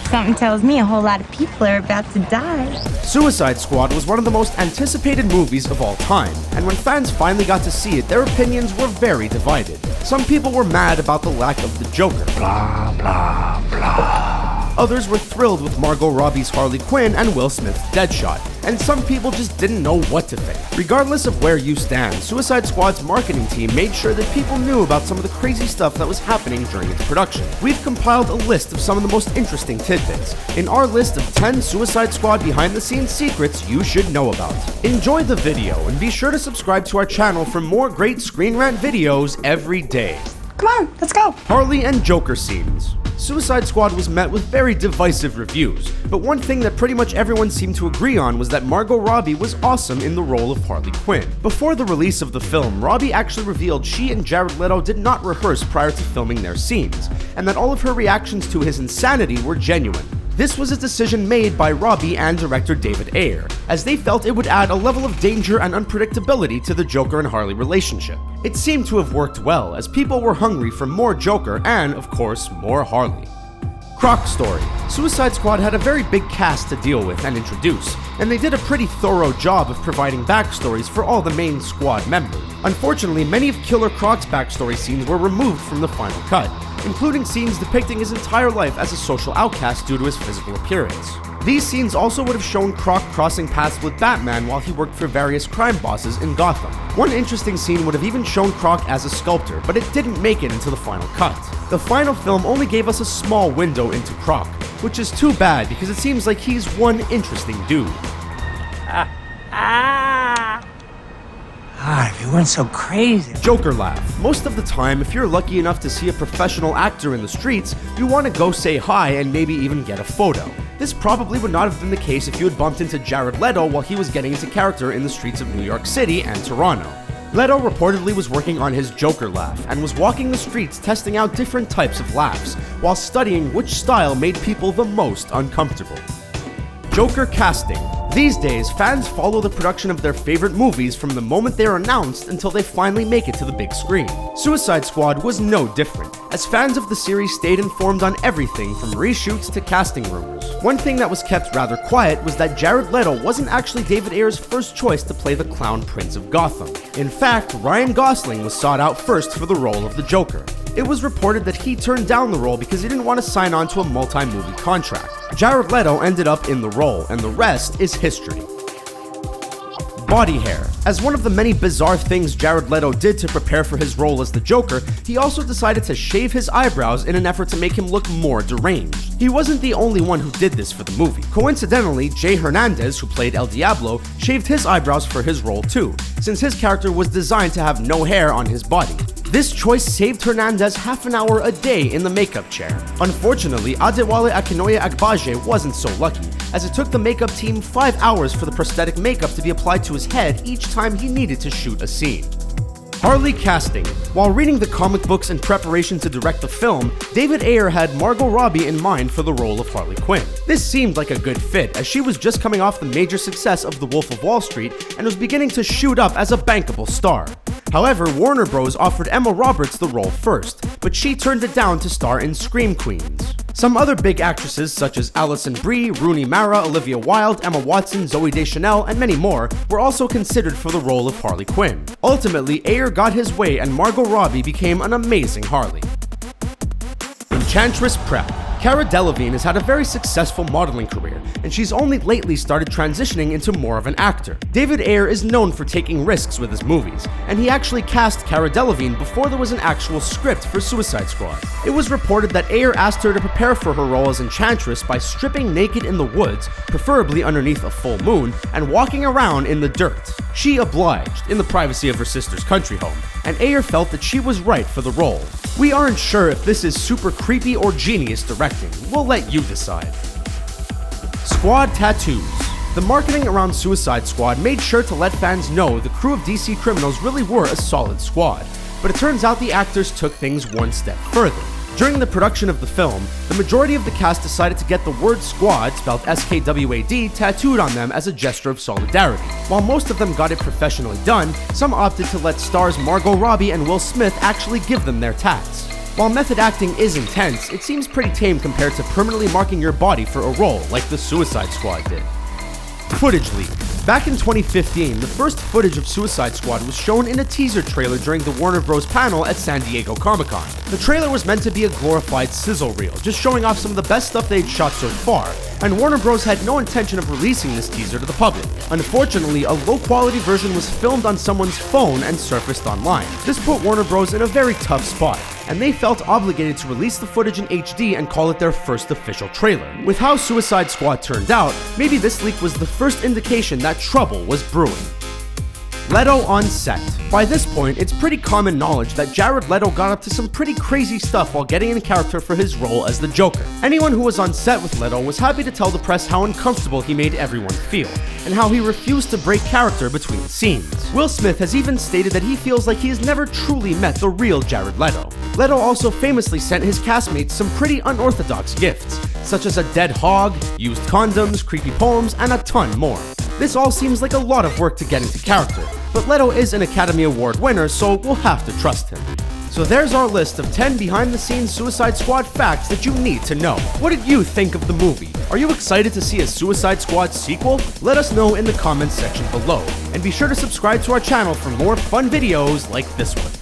Something tells me a whole lot of people are about to die. Suicide Squad was one of the most anticipated movies of all time, and when fans finally got to see it, their opinions were very divided. Some people were mad about the lack of the Joker. Blah, blah, blah. Others were thrilled with Margot Robbie's Harley Quinn and Will Smith's Deadshot, and some people just didn't know what to think. Regardless of where you stand, Suicide Squad's marketing team made sure that people knew about some of the crazy stuff that was happening during its production. We've compiled a list of some of the most interesting tidbits in our list of 10 Suicide Squad behind-the-scenes secrets you should know about. Enjoy the video and be sure to subscribe to our channel for more great ScreenRant videos every day. Come on, let's go. Harley and Joker scenes. Suicide Squad was met with very divisive reviews, but one thing that pretty much everyone seemed to agree on was that Margot Robbie was awesome in the role of Harley Quinn. Before the release of the film, Robbie actually revealed she and Jared Leto did not rehearse prior to filming their scenes, and that all of her reactions to his insanity were genuine. This was a decision made by Robbie and director David Ayer, as they felt it would add a level of danger and unpredictability to the Joker and Harley relationship. It seemed to have worked well, as people were hungry for more Joker and, of course, more Harley. Croc Story. Suicide Squad had a very big cast to deal with and introduce, and they did a pretty thorough job of providing backstories for all the main squad members. Unfortunately, many of Killer Croc's backstory scenes were removed from the final cut, including scenes depicting his entire life as a social outcast due to his physical appearance. These scenes also would have shown Croc crossing paths with Batman while he worked for various crime bosses in Gotham. One interesting scene would have even shown Croc as a sculptor, but it didn't make it into the final cut. The final film only gave us a small window into Croc, which is too bad because it seems like he's one interesting dude. You went so crazy. Joker laugh. Most of the time, if you're lucky enough to see a professional actor in the streets, you want to go say hi and maybe even get a photo. This probably would not have been the case if you had bumped into Jared Leto while he was getting into character in the streets of New York City and Toronto. Leto reportedly was working on his Joker laugh and was walking the streets testing out different types of laughs, while studying which style made people the most uncomfortable. Joker casting. These days, fans follow the production of their favorite movies from the moment they are announced until they finally make it to the big screen. Suicide Squad was no different, as fans of the series stayed informed on everything from reshoots to casting rumors. One thing that was kept rather quiet was that Jared Leto wasn't actually David Ayer's first choice to play the Clown Prince of Gotham. In fact, Ryan Gosling was sought out first for the role of the Joker. It was reported that he turned down the role because he didn't want to sign on to a multi-movie contract. Jared Leto ended up in the role, and the rest is history. Body hair. As one of the many bizarre things Jared Leto did to prepare for his role as the Joker, he also decided to shave his eyebrows in an effort to make him look more deranged. He wasn't the only one who did this for the movie. Coincidentally, Jay Hernandez, who played El Diablo, shaved his eyebrows for his role too, since his character was designed to have no hair on his body. This choice saved Hernandez half an hour a day in the makeup chair. Unfortunately, Adewale Akinoye Agbaje wasn't so lucky, as it took the makeup team 5 hours for the prosthetic makeup to be applied to his head each time he needed to shoot a scene. Harley Casting. While reading the comic books in preparation to direct the film, David Ayer had Margot Robbie in mind for the role of Harley Quinn. This seemed like a good fit, as she was just coming off the major success of The Wolf of Wall Street and was beginning to shoot up as a bankable star. However, Warner Bros. Offered Emma Roberts the role first, but she turned it down to star in Scream Queens. Some other big actresses such as Alison Brie, Rooney Mara, Olivia Wilde, Emma Watson, Zooey Deschanel, and many more were also considered for the role of Harley Quinn. Ultimately, Ayer got his way and Margot Robbie became an amazing Harley. Enchantress Prep. Cara Delevingne has had a very successful modeling career, and she's only lately started transitioning into more of an actor. David Ayer is known for taking risks with his movies, and he actually cast Cara Delevingne before there was an actual script for Suicide Squad. It was reported that Ayer asked her to prepare for her role as Enchantress by stripping naked in the woods, preferably underneath a full moon, and walking around in the dirt. She obliged, in the privacy of her sister's country home, and Ayer felt that she was right for the role. We aren't sure if this is super creepy or genius directing. We'll let you decide. SKWAD Tattoos. The marketing around Suicide Squad made sure to let fans know the crew of DC criminals really were a solid squad, but it turns out the actors took things one step further. During the production of the film, the majority of the cast decided to get the word squad, spelled SKWAD, tattooed on them as a gesture of solidarity. While most of them got it professionally done, some opted to let stars Margot Robbie and Will Smith actually give them their tats. While method acting is intense, it seems pretty tame compared to permanently marking your body for a role like the Suicide Squad did. Footage leak. Back in 2015, the first footage of Suicide Squad was shown in a teaser trailer during the Warner Bros. Panel at San Diego Comic-Con. The trailer was meant to be a glorified sizzle reel, just showing off some of the best stuff they'd shot so far, and Warner Bros. Had no intention of releasing this teaser to the public. Unfortunately, a low-quality version was filmed on someone's phone and surfaced online. This put Warner Bros. In a very tough spot, and they felt obligated to release the footage in HD and call it their first official trailer. With how Suicide Squad turned out, maybe this leak was the first indication that trouble was brewing. Leto on set. By this point, it's pretty common knowledge that Jared Leto got up to some pretty crazy stuff while getting in character for his role as the Joker. Anyone who was on set with Leto was happy to tell the press how uncomfortable he made everyone feel, and how he refused to break character between scenes. Will Smith has even stated that he feels like he has never truly met the real Jared Leto. Leto also famously sent his castmates some pretty unorthodox gifts, such as a dead hog, used condoms, creepy poems, and a ton more. This all seems like a lot of work to get into character, but Leto is an Academy Award winner, so we'll have to trust him. So there's our list of 10 behind-the-scenes Suicide Squad facts that you need to know. What did you think of the movie? Are you excited to see a Suicide Squad sequel? Let us know in the comments section below, and be sure to subscribe to our channel for more fun videos like this one.